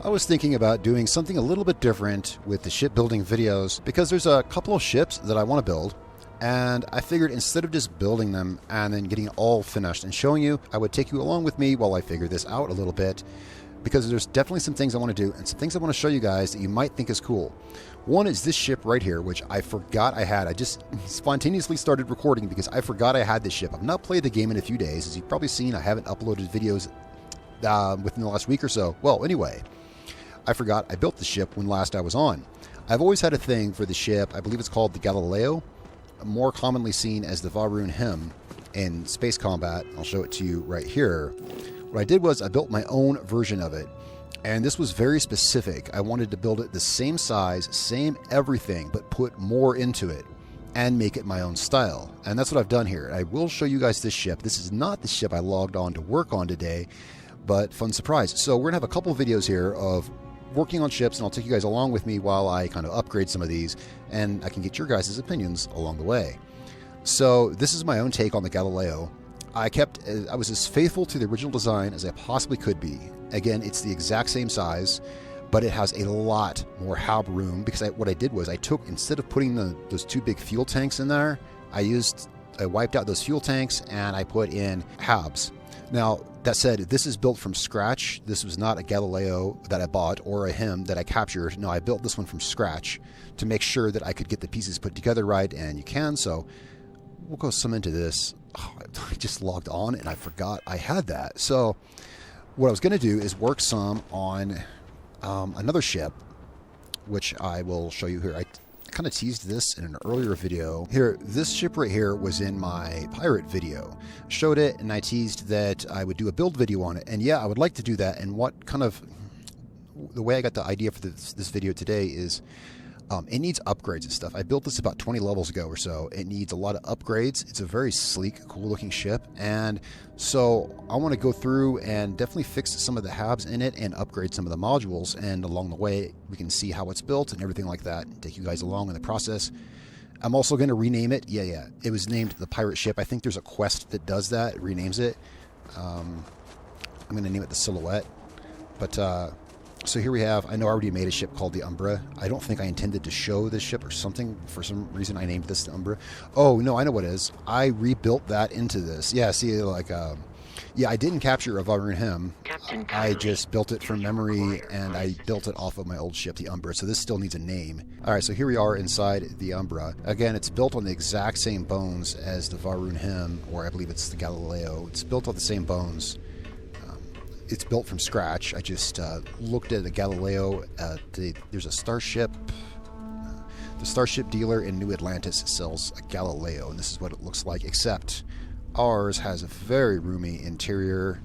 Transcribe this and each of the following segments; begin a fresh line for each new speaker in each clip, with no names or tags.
I was thinking about doing something a little bit different with the shipbuilding videos because there's a couple of ships that I want to build, and I figured instead of just building them and then getting it all finished and showing you, I would take you along with me while I figure this out a little bit, because there's definitely some things I want to do and some things I want to show you guys that you might think is cool. One is this ship right here, which I forgot I had. I just spontaneously started recording because I forgot I had this ship. I've not played the game in a few days. As you've probably seen, I haven't uploaded videos within the last week or so. Well, anyway, I forgot I built the ship when last I was on. I've always had a thing for the ship. I believe it's called the Galileo, more commonly seen as the Varun Him in space combat. I'll show it to you right here. What I did was I built my own version of it, and this was very specific. I wanted to build it the same size, same everything, but put more into it and make it my own style. And that's what I've done here. I will show you guys this ship. This is not the ship I logged on to work on today, but fun surprise. So we're gonna have a couple videos here of working on ships, and I'll take you guys along with me while I kind of upgrade some of these, and I can get your guys' opinions along the way. So this is my own take on the Galileo. I was as faithful to the original design as I possibly could be. Again, it's the exact same size, but it has a lot more hab room, because what I did was I took, instead of putting those two big fuel tanks in there, I wiped out those fuel tanks and I put in habs. Now, that said, this is built from scratch. This was not a Galileo that I bought or a Him that I captured. No, I built this one from scratch to make sure that I could get the pieces put together right, and you can, so we'll go some into this. Oh, I just logged on and I forgot I had that. So what I was going to do is work some on another ship, which I will show you here. I kind of teased this in an earlier video. Here, this ship right here was in my pirate video. Showed it and I teased that I would do a build video on it. And yeah, I would like to do that. And what kind of, the way I got the idea for this video today is it needs upgrades and stuff. I built this about 20 levels ago or so. It needs a lot of upgrades. It's a very sleek, cool looking ship. And so I want to go through and definitely fix some of the habs in it and upgrade some of the modules. And along the way, we can see how it's built and everything like that. Take you guys along in the process. I'm also going to rename it. Yeah. It was named the Pirate Ship. I think there's a quest that does that. It renames it. I'm going to name it the Silhouette. But, so here we have, I know I already made a ship called the Umbra. I don't think I intended to show this ship or something. For some reason, I named this the Umbra. Oh, no, I know what it is. I rebuilt that into this. Yeah, see, like, yeah, I didn't capture a Varun Him. I just built it from memory, and I built it off of my old ship, the Umbra. So this still needs a name. All right, so here we are inside the Umbra. Again, it's built on the exact same bones as the Varun Him, or I believe it's the Galileo. It's built on the same bones. It's built from scratch. I just looked at the Galileo. There's a Starship. The Starship dealer in New Atlantis sells a Galileo, and this is what it looks like, except ours has a very roomy interior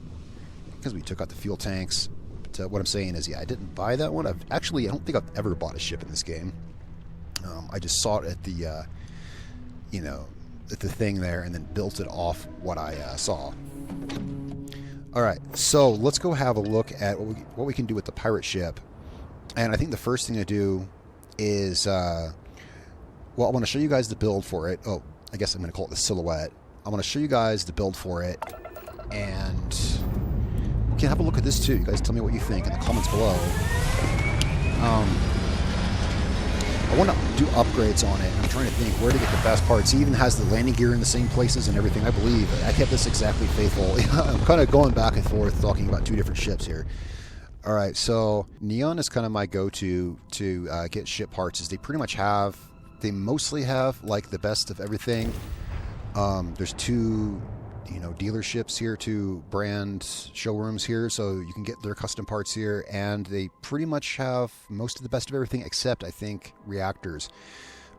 because we took out the fuel tanks. But what I'm saying is, yeah, I I don't think I've ever bought a ship in this game. I just saw it at the, at the thing there, and then built it off what I saw. All right, so let's go have a look at what we can do with the pirate ship. And I think the first thing to do is, well, I want to show you guys the build for it. Oh, I guess I'm going to call it the Silhouette. I want to show you guys the build for it, and we can have a look at this too. You guys tell me what you think in the comments below. I want to do upgrades on it. I'm trying to think where to get the best parts. He even has the landing gear in the same places and everything, I believe. I kept this exactly faithful. I'm kind of going back and forth talking about two different ships here. All right, so Neon is kind of my go-to to get ship parts. Is they mostly have like the best of everything. There's two dealerships here, two brand showrooms here, so you can get their custom parts here, and they pretty much have most of the best of everything except, I think, reactors.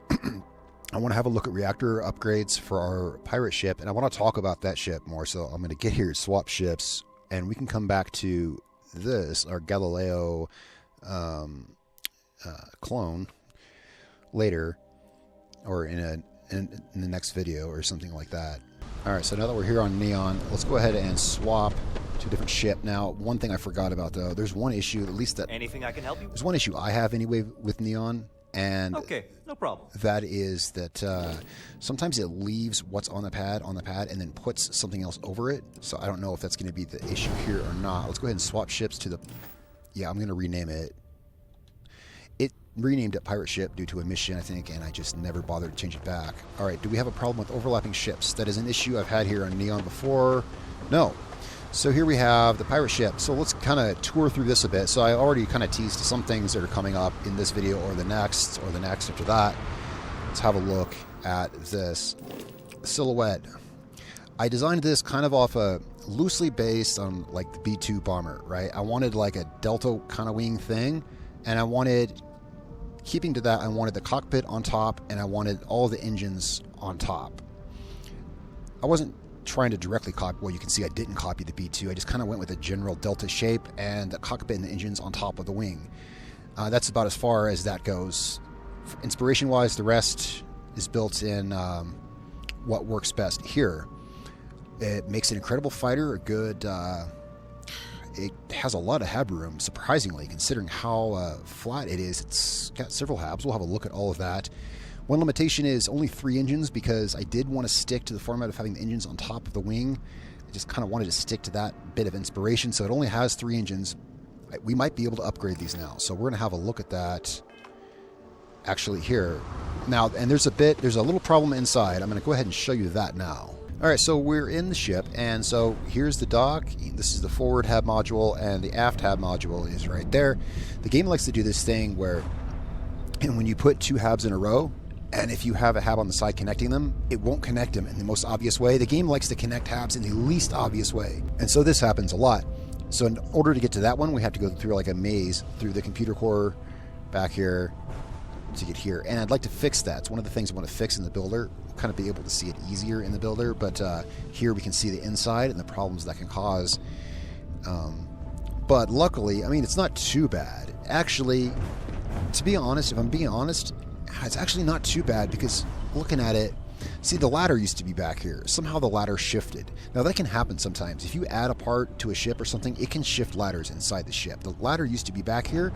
I want to have a look at reactor upgrades for our pirate ship, and I want to talk about that ship more, so I'm going to get here, swap ships, and we can come back to this, our Galileo clone, later, or in the next video or something like that. Alright, so now that we're here on Neon, let's go ahead and swap to a different ship. Now, one thing I forgot about, though, there's one issue, at least that...
Anything I can help you with?
There's one issue I have, anyway, with Neon, and...
Okay, no problem.
That is that sometimes it leaves what's on the pad, and then puts something else over it. So I don't know if that's going to be the issue here or not. Let's go ahead and swap ships to the... Yeah, I'm going to rename it. It renamed it Pirate Ship due to a mission, I think, and I just never bothered to change it back. All right, do we have a problem with overlapping ships? That is an issue I've had here on Neon before. No. So here we have the pirate ship. So let's kind of tour through this a bit. So I already kind of teased some things that are coming up in this video or the next after that. Let's have a look at this silhouette. I designed this kind of off a loosely based on like the B-2 bomber, right? I wanted like a delta kind of wing thing, and I wanted, keeping to that, I wanted the cockpit on top, and I wanted all the engines on top. I wasn't trying to directly copy, well, you can see I didn't copy the B-2. I just kind of went with a general delta shape and the cockpit and the engines on top of the wing. That's about as far as that goes. Inspiration wise, the rest is built in what works best here. It makes an incredible fighter, a good, it has a lot of hab room, surprisingly, considering how flat it is. It's got several habs. We'll have a look at all of that. One limitation is only 3 engines, because I did want to stick to the format of having the engines on top of the wing. I just kind of wanted to stick to that bit of inspiration, so it only has 3 engines. We might be able to upgrade these now, so we're going to have a look at that actually here. Now, and there's a little problem inside. I'm going to go ahead and show you that now. All right, so we're in the ship, and so here's the dock. This is the forward hab module, and the aft hab module is right there. The game likes to do this thing where, and when you put 2 habs in a row, and if you have a hab on the side connecting them, it won't connect them in the most obvious way. The game likes to connect habs in the least obvious way. And so this happens a lot. So in order to get to that one, we have to go through like a maze through the computer core back here to get here. And I'd like to fix that. It's one of the things I want to fix in the builder. We'll kind of be able to see it easier in the builder. But here we can see the inside and the problems that can cause. But luckily, I mean, it's not too bad. Actually, to be honest, if I'm being honest, it's actually not too bad, because looking at it, see, the ladder used to be back here. Somehow the ladder shifted. Now that can happen sometimes. If you add a part to a ship or something, it can shift ladders inside the ship. The ladder used to be back here.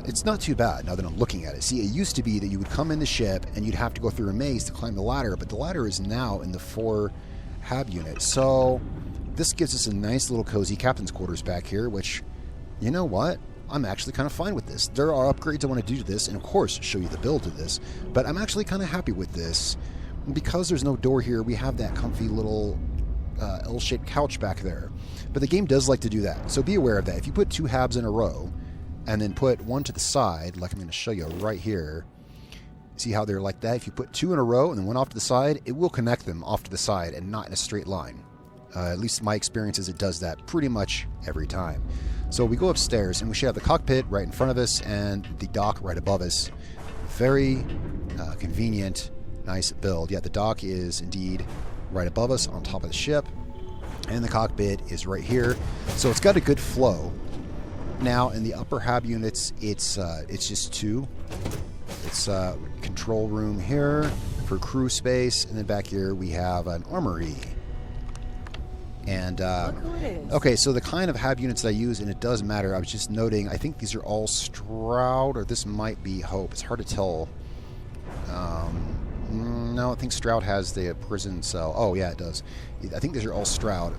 It's not too bad now that I'm looking at it. See, it used to be that you would come in the ship and you'd have to go through a maze to climb the ladder, but the ladder is now in the 4 hab unit. So this gives us a nice little cozy captain's quarters back here, which, you know what? I'm actually kind of fine with this. There are upgrades I want to do to this, and of course show you the build of this, but I'm actually kind of happy with this. Because there's no door here, we have that comfy little L-shaped couch back there. But the game does like to do that, so be aware of that. If you put 2 habs in a row, and then put one to the side, like I'm going to show you right here, see how they're like that? If you put 2 in a row and then one off to the side, it will connect them off to the side and not in a straight line. At least my experience is it does that pretty much every time. So we go upstairs, and we should have the cockpit right in front of us and the dock right above us. Very convenient, nice build. Yeah, the dock is indeed right above us on top of the ship, and the cockpit is right here. So it's got a good flow. Now, in the upper hab units, it's just 2. It's control room here for crew space, and then back here we have an armory. And okay, so the kind of hab units that I use, and it does matter, I was just noting, I think these are all Stroud, or this might be Hope. It's hard to tell. No, I think Stroud has the prison cell. Oh yeah, it does. I think these are all Stroud.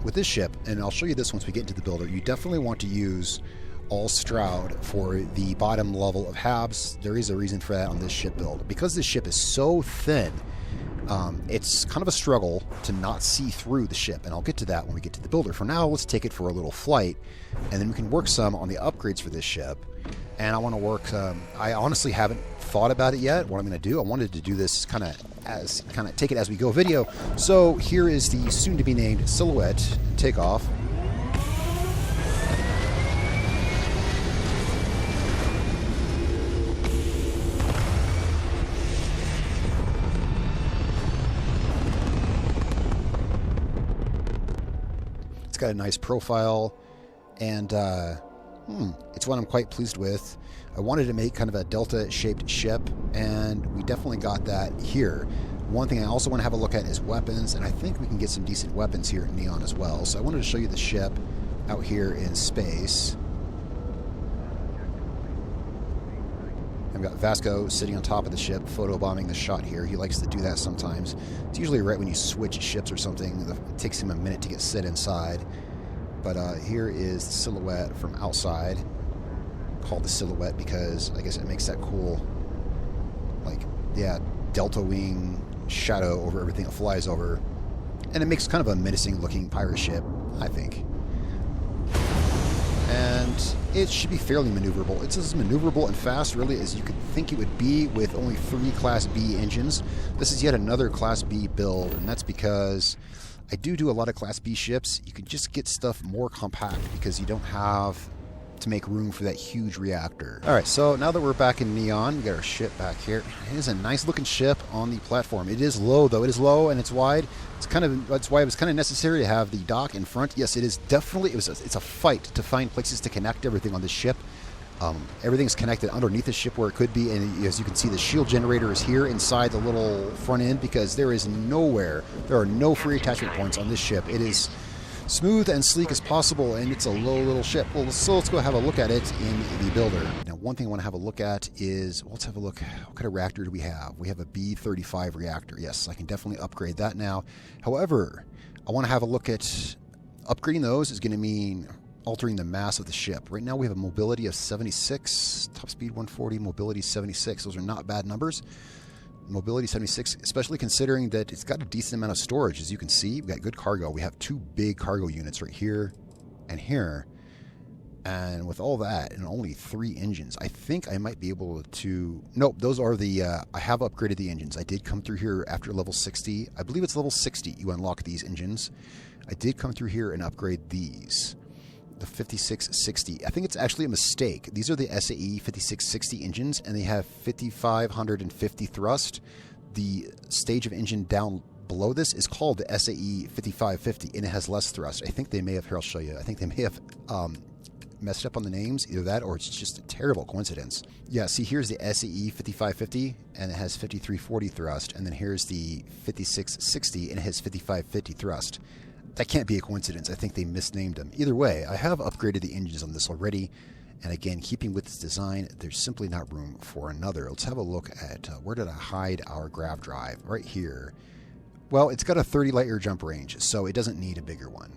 With this ship, and I'll show you this once we get into the builder, you definitely want to use all Stroud for the bottom level of habs. There is a reason for that on this ship build. Because this ship is so thin, it's kind of a struggle to not see through the ship, and I'll get to that when we get to the builder. For now, let's take it for a little flight, and then we can work some on the upgrades for this ship. And I want to work, I honestly haven't thought about it yet, what I'm going to do. I wanted to do this kind of take it as we go video. So here is the soon-to-be named Silhouette takeoff. It's got a nice profile, and it's one I'm quite pleased with. I wanted to make kind of a delta-shaped ship, and we definitely got that here. One thing I also want to have a look at is weapons, and I think we can get some decent weapons here in Neon as well. So I wanted to show you the ship out here in space. I've got Vasco sitting on top of the ship, photobombing the shot here. He likes to do that sometimes. It's usually right when you switch ships or something. It takes him a minute to get set inside. But here is the Silhouette from outside. called the silhouette because I guess it makes that cool, like, yeah, delta wing shadow over everything it flies over. And it makes kind of a menacing looking pirate ship, I think. And it should be fairly maneuverable. It's as maneuverable and fast, really, as you could think it would be with only 3 Class B engines. This is yet another Class B build, and that's because I do a lot of Class B ships. You can just get stuff more compact because you don't have to make room for that huge reactor. Alright, so now that we're back in Neon, we got our ship back here. It is a nice looking ship on the platform. It is low, though. It is low and it's wide. That's why it was kind of necessary to have the dock in front. Yes, it is definitely, it's a fight to find places to connect everything on this ship. Everything's connected underneath the ship where it could be, and as you can see, the shield generator is here inside the little front end because there are no free attachment points on this ship. It is smooth and sleek as possible, and it's a low little ship. Well, so let's go have a look at it in the builder. Now, one thing I want to have a look at is, let's have a look. What kind of reactor do we have? We have a B-35 reactor. Yes, I can definitely upgrade that now. However, I want to have a look at upgrading those is going to mean altering the mass of the ship. Right now we have a mobility of 76, top speed 140, mobility 76. Those are not bad numbers. Mobility 76, especially considering that it's got a decent amount of storage. As you can see, we've got good cargo. We have 2 big cargo units right here and here. And with all that and only 3 engines, I think I might be able to... Nope, those are the... I have upgraded the engines. I did come through here after level 60. I believe it's level 60 you unlock these engines. I did come through here and upgrade these. The 5660. I think it's actually a mistake. These are the SAE 5660 engines, and they have 5550 thrust. The stage of engine down below this is called the SAE 5550, and it has less thrust. I think they may have, here I'll show you, I think they may have messed up on the names, either that or it's just a terrible coincidence. Yeah, see, here's the SAE 5550, and it has 5340 thrust, and then here's the 5660, and it has 5550 thrust. That can't be a coincidence. I think they misnamed them. Either way, I have upgraded the engines on this already. And again, keeping with this design, there's simply not room for another. Let's have a look at where did I hide our grav drive? Right here. Well, it's got a 30 light year jump range, so it doesn't need a bigger one.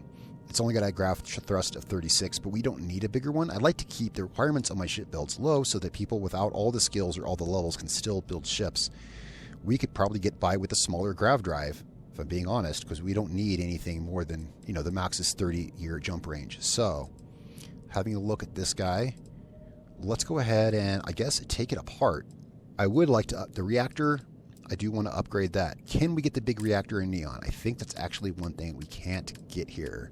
It's only got a grav thrust of 36, but we don't need a bigger one. I'd like to keep the requirements on my ship builds low so that people without all the skills or all the levels can still build ships. We could probably get by with a smaller grav drive, if I'm being honest, because we don't need anything more than, the max is 30-year jump range. So, having a look at this guy, let's go ahead and, I guess, take it apart. I would like to, the reactor, I do want to upgrade that. Can we get the big reactor in Neon? I think that's actually one thing we can't get here.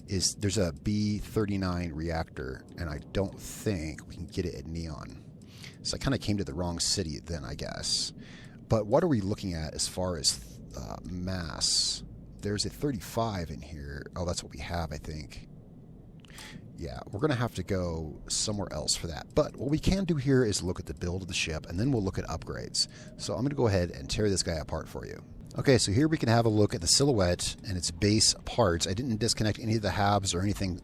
There's a B-39 reactor, and I don't think we can get it at Neon. So I kind of came to the wrong city then, I guess. But what are we looking at as far as mass? There's a 35 in here. Oh, that's what we have, I think. Yeah, we're going to have to go somewhere else for that. But what we can do here is look at the build of the ship, and then we'll look at upgrades. So I'm going to go ahead and tear this guy apart for you. Okay, so here we can have a look at the silhouette and its base parts. I didn't disconnect any of the habs or anything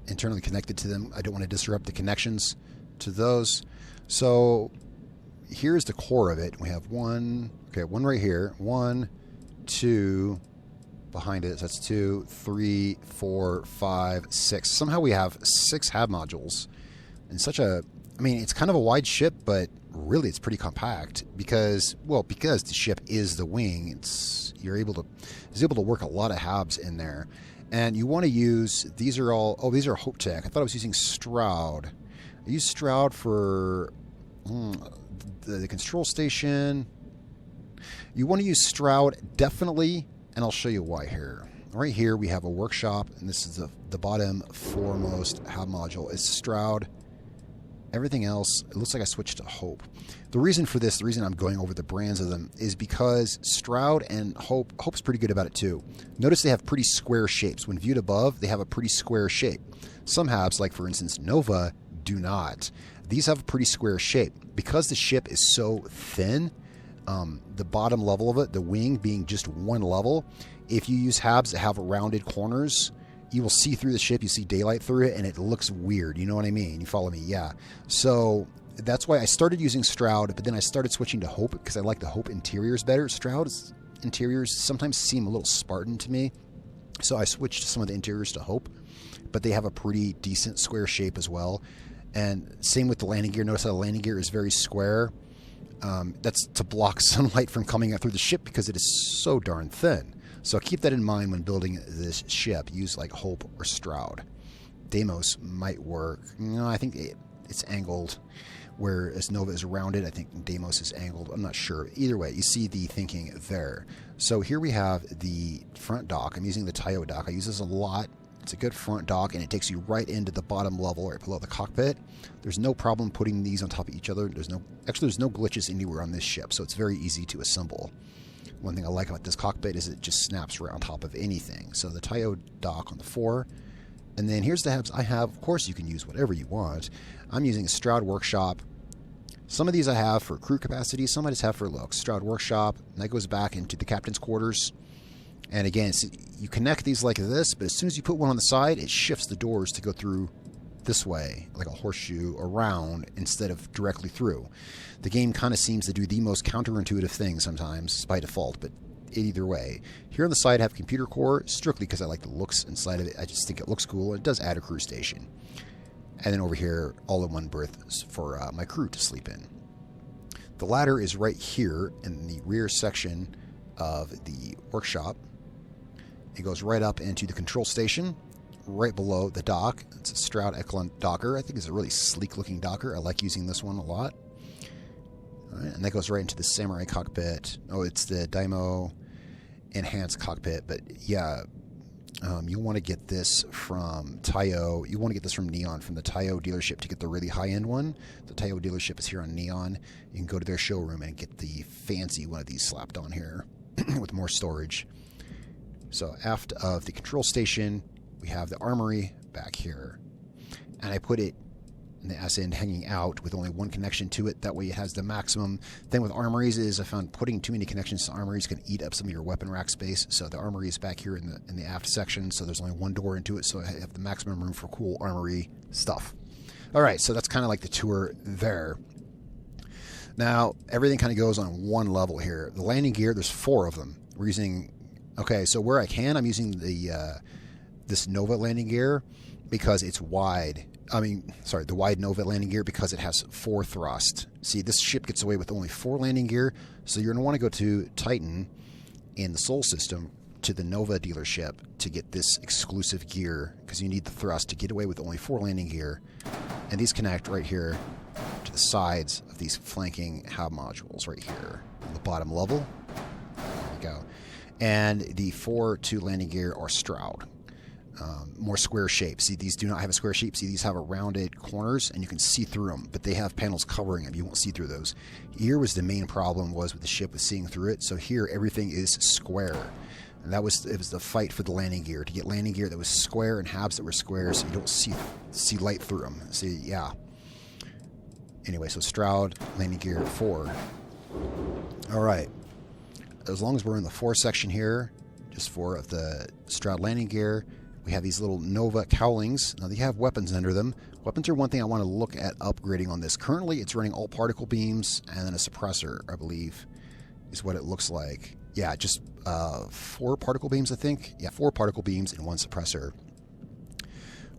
internally connected to them. I don't want to disrupt the connections to those. So here's the core of it. We have one right here. 1, 2, behind it. So that's 2, 3, 4, 5, 6. Somehow we have 6 hab modules. And it's kind of a wide ship, but really it's pretty compact because the ship is the wing. It's able to work a lot of habs in there. And you want to use, these are Hope Tech. I thought I was using Stroud. I use Stroud for the control station. You want to use Stroud, definitely, and I'll show you why here. Right here we have a workshop, and this is the bottom foremost hab module is Stroud. Everything else, it looks like I switched to Hope. The reason for this, the reason I'm going over the brands of them, is because Stroud and Hope's pretty good about it too. Notice they have pretty square shapes. When viewed above, they have a pretty square shape. Some habs, like for instance Nova, do not. These have a pretty square shape. Because the ship is so thin, the bottom level of it, the wing being just one level, if you use habs that have rounded corners, you will see through the ship, you see daylight through it, and it looks weird. You know what I mean? You follow me? Yeah. So that's why I started using Stroud, but then I started switching to Hope because I like the Hope interiors better. Stroud's interiors sometimes seem a little Spartan to me, so I switched some of the interiors to Hope, but they have a pretty decent square shape as well. And same with the landing gear. Notice how the landing gear is very square. That's to block sunlight from coming out through the ship because it is so darn thin. So keep that in mind when building this ship. Use like Hope or Stroud. Deimos might work. No, I think it's angled, whereas Nova is rounded. I think Deimos is angled. I'm not sure. Either way, you see the thinking there. So here we have the front dock. I'm using the Tayo dock. I use this a lot. It's a good front dock, and it takes you right into the bottom level, right below the cockpit. There's no problem putting these on top of each other. There's no glitches anywhere on this ship, so it's very easy to assemble. One thing I like about this cockpit is it just snaps right on top of anything. So the Tayo dock on the 4. And then here's the habs I have. Of course, you can use whatever you want. I'm using a Stroud Workshop. Some of these I have for crew capacity. Some I just have for looks. Stroud Workshop. And that goes back into the captain's quarters. And again, you connect these like this, but as soon as you put one on the side, it shifts the doors to go through this way, like a horseshoe around instead of directly through. The game kind of seems to do the most counterintuitive thing sometimes by default, but either way. Here on the side I have computer core, strictly because I like the looks inside of it. I just think it looks cool. It does add a crew station. And then over here, all-in-one berths for my crew to sleep in. The ladder is right here in the rear section of the workshop. It goes right up into the control station, right below the dock. It's a Stroud Echelon Docker. I think it's a really sleek-looking Docker. I like using this one a lot. All right, and that goes right into the Samurai cockpit. Oh, it's the Daimo Enhanced cockpit. But yeah, you'll want to get this from Tayo. You want to get this from Neon, from the Tayo dealership to get the really high-end one. The Tayo dealership is here on Neon. You can go to their showroom and get the fancy one of these slapped on here with more storage. So aft of the control station, we have the armory back here. And I put it in the ass end hanging out with only one connection to it. That way it has the maximum. Thing with armories is I found putting too many connections to armories can eat up some of your weapon rack space. So the armory is back here in the aft section. So there's only one door into it. So I have the maximum room for cool armory stuff. All right, so that's kind of like the tour there. Now, everything kind of goes on one level here. The landing gear, there's 4 of them. We're using... Okay, so where I can, I'm using the this Nova landing gear because it's wide. The wide Nova landing gear because it has 4 thrust. See, this ship gets away with only 4 landing gear, so you're going to want to go to Titan in the Sol system to the Nova dealership to get this exclusive gear because you need the thrust to get away with only 4 landing gear. And these connect right here to the sides of these flanking hab modules right here on the bottom level. There we go. And the 4-2 landing gear are Stroud. More square shapes. See, these do not have a square shape. See, these have a rounded corners, and you can see through them, but they have panels covering them. You won't see through those. Here was the main problem was with the ship with seeing through it. So here, everything is square. And it was the fight for the landing gear, to get landing gear that was square and habs that were square so you don't see light through them. See, yeah. Anyway, so Stroud, landing gear 4. All right. As long as we're in the 4 section here, just 4 of the Stroud landing gear, we have these little Nova cowlings. Now, they have weapons under them. Weapons are one thing I want to look at upgrading on this. Currently, it's running all particle beams and then a suppressor, I believe, is what it looks like. Yeah, just 4 particle beams, I think. Yeah, 4 particle beams and 1 suppressor,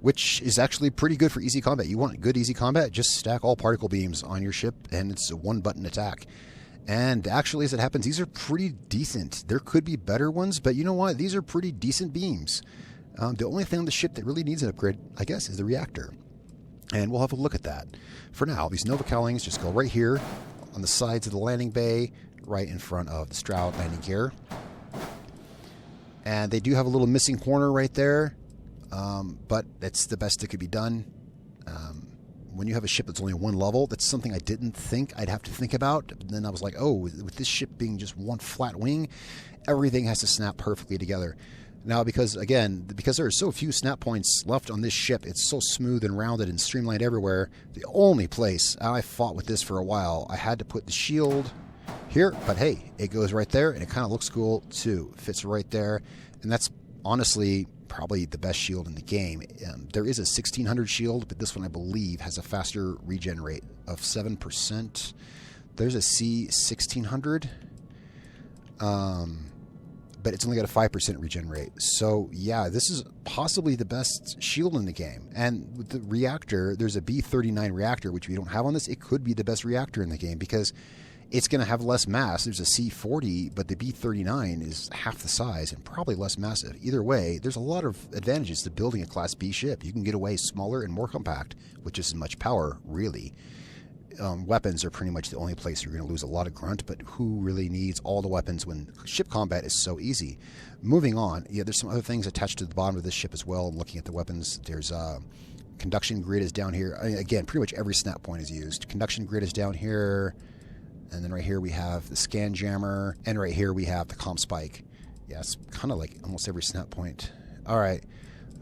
which is actually pretty good for easy combat. You want good easy combat, just stack all particle beams on your ship, and it's a 1-button attack. And actually, as it happens, these are pretty decent. There could be better ones, but you know what? These are pretty decent beams. The only thing on the ship that really needs an upgrade, I guess, is the reactor. And we'll have a look at that. For now, these Nova cowlings just go right here on the sides of the landing bay, right in front of the Stroud landing gear. And they do have a little missing corner right there, but that's the best that could be done. When you have a ship that's only 1 level, that's something I didn't think I'd have to think about. But then I was like, oh, with this ship being just 1 flat wing, everything has to snap perfectly together. Now, because there are so few snap points left on this ship, it's so smooth and rounded and streamlined everywhere. The only place, I fought with this for a while, I had to put the shield here, but hey, it goes right there, and it kind of looks cool too. Fits right there, and that's honestly probably the best shield in the game. There is a 1600 shield, but this one I believe has a faster regen rate of 7%. There's a C1600, but it's only got a 5% regen rate. So yeah, this is possibly the best shield in the game. And with the reactor, there's a B39 reactor, which we don't have on this. It could be the best reactor in the game because it's going to have less mass. There's a C40, but the B39 is half the size and probably less massive. Either way, there's a lot of advantages to building a Class B ship. You can get away smaller and more compact with just as much power, really. Weapons are pretty much the only place you're going to lose a lot of grunt, but who really needs all the weapons when ship combat is so easy? Moving on, yeah, there's some other things attached to the bottom of this ship as well. Looking at the weapons, there's conduction grid is down here. I mean, again, pretty much every snap point is used. Conduction grid is down here. And then right here we have the scan jammer, and right here we have the comp spike. Yeah, it's kind of like almost every snap point. All right,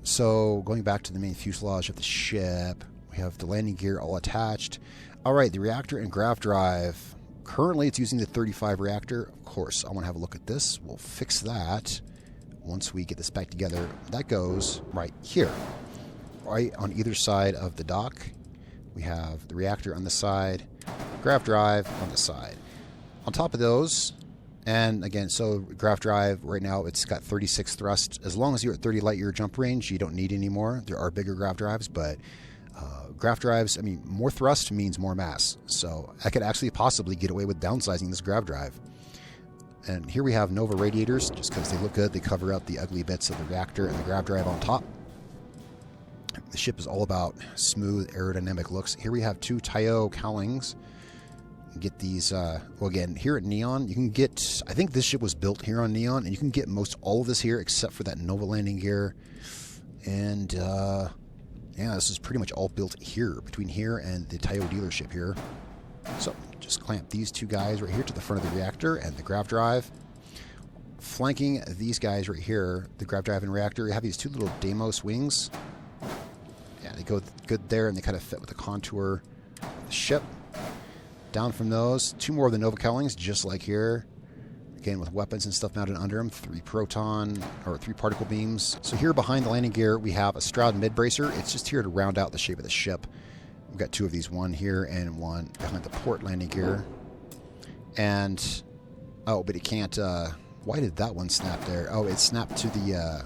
so going back to the main fuselage of the ship, we have the landing gear all attached. All right, the reactor and grav drive. Currently it's using the 35 reactor. Of course, I want to have a look at this. We'll fix that once we get this back together. That goes right here, right on either side of the dock. We have the reactor on the side, grav drive on the side. On top of those, and again, so grav drive, right now it's got 36 thrust. As long as you're at 30 light year jump range, you don't need any more. There are bigger grav drives, but grav drives, I mean, more thrust means more mass. So I could actually possibly get away with downsizing this grav drive. And here we have Nova radiators, just because they look good. They cover up the ugly bits of the reactor and the grav drive on top. The ship is all about smooth aerodynamic looks. Here we have two Tayo cowlings. Get these, well, again, here at Neon, you can get, I think this ship was built here on Neon, and you can get most all of this here except for that Nova landing gear. And, yeah, this is pretty much all built here, between here and the Tayo dealership here. So, just clamp these two guys right here to the front of the reactor and the grav drive. Flanking these guys right here, the grav drive and reactor, you have these two little Deimos wings. Yeah, they go good there, and they kind of fit with the contour of the ship. Down from those, two more of the Nova cowlings, just like here. Again, with weapons and stuff mounted under them, 3 particle beams. So here behind the landing gear, we have a Stroud mid-bracer. It's just here to round out the shape of the ship. We've got 2 of these, one here and one behind the port landing gear. And, oh, but it can't, why did that one snap there? Oh, it snapped to the,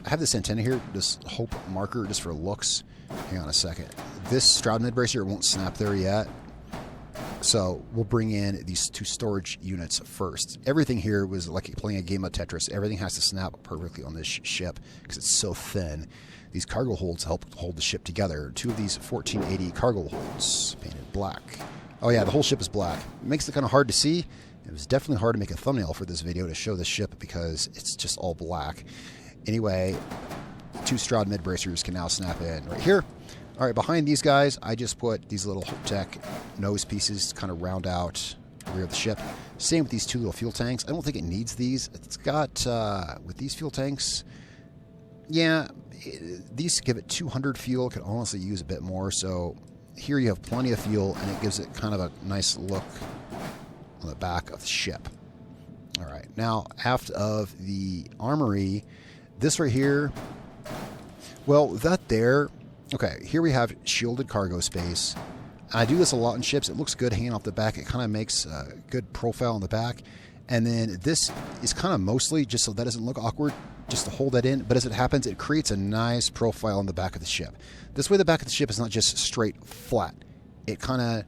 I have this antenna here, this Hope marker, just for looks. Hang on a second. This Stroud mid-bracer won't snap there yet. So we'll bring in these 2 storage units first. Everything here was like playing a game of Tetris. Everything has to snap perfectly on this ship because it's so thin. These cargo holds help hold the ship together. 2 of these 1480 cargo holds painted black. Oh yeah, the whole ship is black. It makes it kind of hard to see. It was definitely hard to make a thumbnail for this video to show the ship because it's just all black. Anyway, 2 Stroud mid-bracers can now snap in right here. All right, behind these guys, I just put these little Tech nose pieces to kind of round out the rear of the ship. Same with these 2 little fuel tanks. I don't think it needs these. It's got, with these fuel tanks, yeah, these give it 200 fuel. Could honestly use a bit more. So here you have plenty of fuel, and it gives it kind of a nice look on the back of the ship. All right, now aft of the armory, this right here, well, that there... Okay, here we have shielded cargo space. I do this a lot in ships. It looks good hanging off the back. It kind of makes a good profile on the back. And then this is kind of mostly just so that doesn't look awkward, just to hold that in. But as it happens, it creates a nice profile on the back of the ship. This way the back of the ship is not just straight flat. It kind of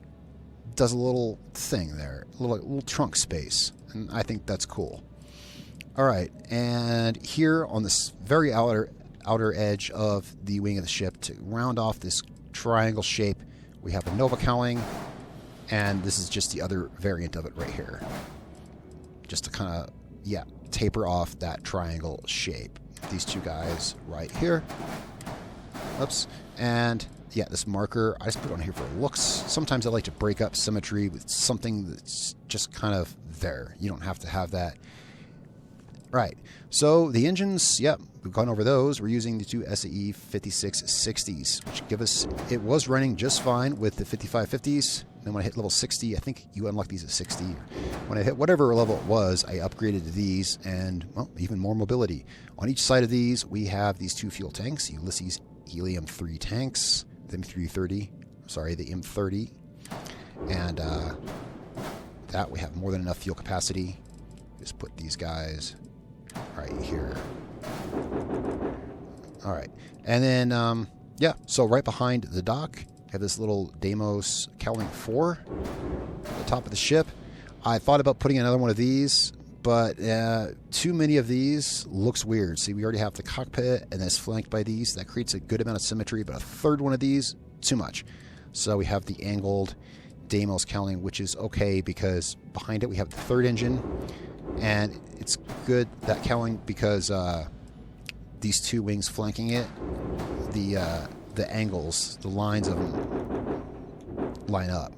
does a little thing there, a little trunk space. And I think that's cool. All right, and here on this very outer edge of the wing of the ship, to round off this triangle shape, we have a Nova cowling, and this is just the other variant of it right here, just to kind of, yeah, taper off that triangle shape. These 2 guys right here. Oops. And yeah, this marker, I just put it on here for looks. Sometimes I like to break up symmetry with something that's just kind of there. You don't have to have that. Right, so the engines, yep, we've gone over those. We're using the 2 SAE 5660s, which give us, it was running just fine with the 5550s. Then when I hit level 60, I think you unlock these at 60. When I hit whatever level it was, I upgraded to these and, well, even more mobility. On each side of these, we have these 2 fuel tanks, Ulysses Helium-3 tanks, the M330, sorry, the M30. And that we have more than enough fuel capacity. Just put these guys right here. All right. And then, yeah, so right behind the dock, I have this little Deimos Cowling 4 at the top of the ship. I thought about putting another one of these, but too many of these looks weird. See, we already have the cockpit, and it's flanked by these. That creates a good amount of symmetry, but a third one of these, too much. So we have the angled Deimos Cowling, which is okay because behind it we have the third engine, and it's good, that cowling, because these two wings flanking it, the angles, the lines of them line up.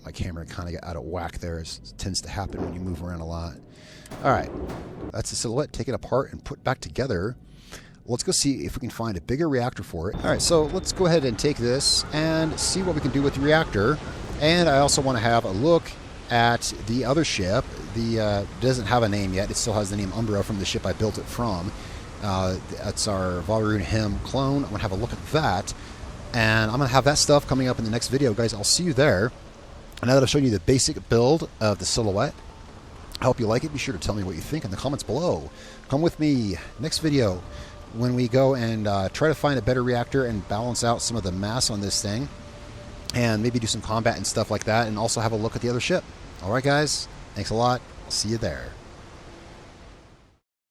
My camera kind of got out of whack there, as it tends to happen when you move around a lot. All right, that's the silhouette. Take it apart and put back together. Let's go see if we can find a bigger reactor for it. All right, so let's go ahead and take this and see what we can do with the reactor. And I also want to have a look at the other ship. The doesn't have a name yet. It still has the name Umbra from the ship I built it from. That's our Valrune Him clone. I'm going to have a look at that. And I'm going to have that stuff coming up in the next video, guys. I'll see you there. And now that I've shown you the basic build of the silhouette, I hope you like it. Be sure to tell me what you think in the comments below. Come with me next video when we go and try to find a better reactor and balance out some of the mass on this thing. And maybe do some combat and stuff like that. And also have a look at the other ship. All right, guys. Thanks a lot. I'll see you there.